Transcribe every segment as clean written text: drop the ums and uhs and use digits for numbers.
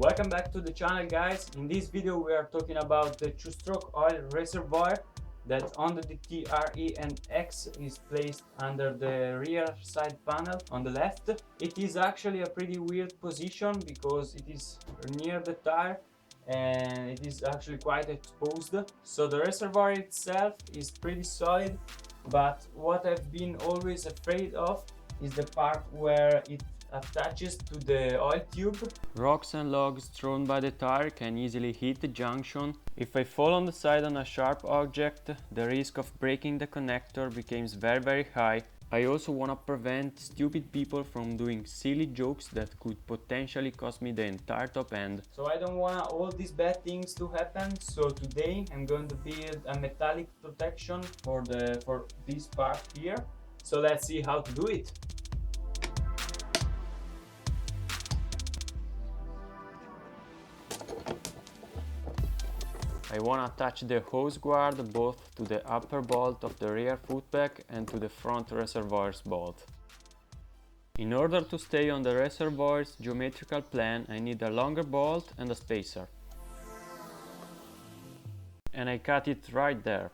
Welcome back to the channel, guys. In this video we are talking about the two-stroke oil reservoir that on the PeterToRide and X is placed under the rear side panel on the left. It is actually a pretty weird position because it is near the tire and it is actually quite exposed. So the reservoir itself is pretty solid, but what I've been always afraid of is the part where it attaches to the oil tube. Rocks and logs thrown by the tire can easily hit the junction. If I fall on the side on a sharp object, the risk of breaking the connector becomes very high. I also want to prevent stupid people from doing silly jokes that could potentially cost me the entire top end. So I don't want all these bad things to happen. So today I'm going to build a metallic protection for this part here. So let's see how to do it. I want to attach the hose guard both to the upper bolt of the rear footback and to the front reservoir's bolt. In order to stay on the reservoir's geometrical plane, I need a longer bolt and a spacer. And I cut it right there.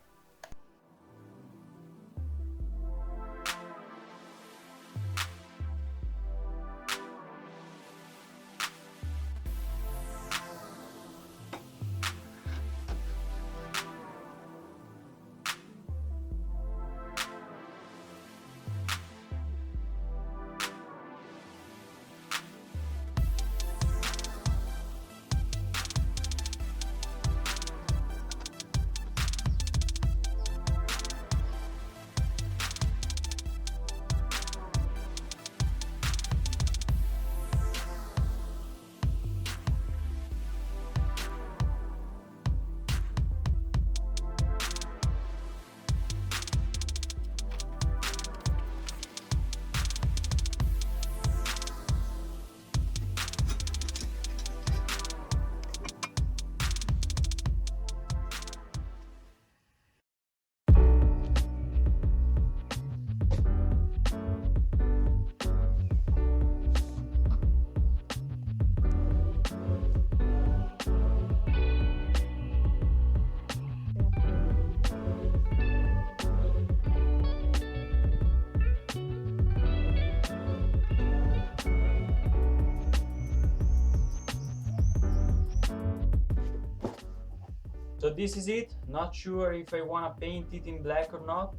So this is it. Not sure if I want to paint it in black or not.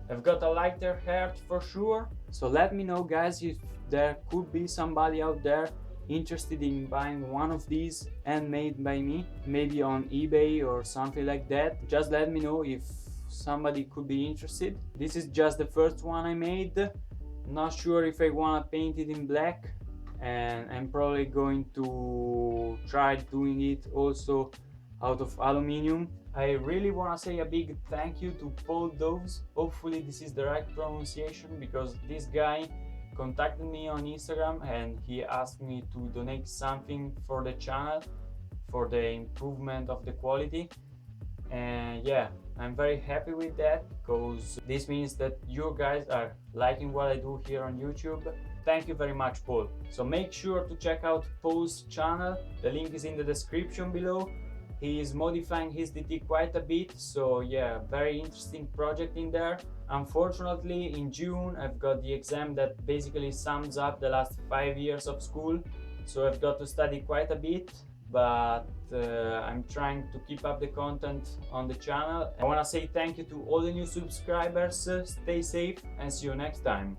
I've got a lighter heart for sure. So let me know, guys, if there could be somebody out there interested in buying one of these handmade by me, maybe on eBay or something like that. Just let me know if somebody could be interested. This is just the first one I made. Not sure if I want to paint it in black, and I'm probably going to try doing it also out of aluminium. I really want to say a big thank you to Paul Doves. Hopefully this is the right pronunciation, because this guy contacted me on Instagram and he asked me to donate something for the channel for the improvement of the quality. And yeah, I'm very happy with that, because this means that you guys are liking what I do here on YouTube. Thank you very much, Paul. So make sure to check out Paul's channel. The link is in the description below. He is modifying his DT quite a bit, so yeah, very interesting project in there. Unfortunately, in June I've got the exam that basically sums up the last 5 years of school, so I've got to study quite a bit, but I'm trying to keep up the content on the channel. I want to say thank you to all the new subscribers. Stay safe and see you next time.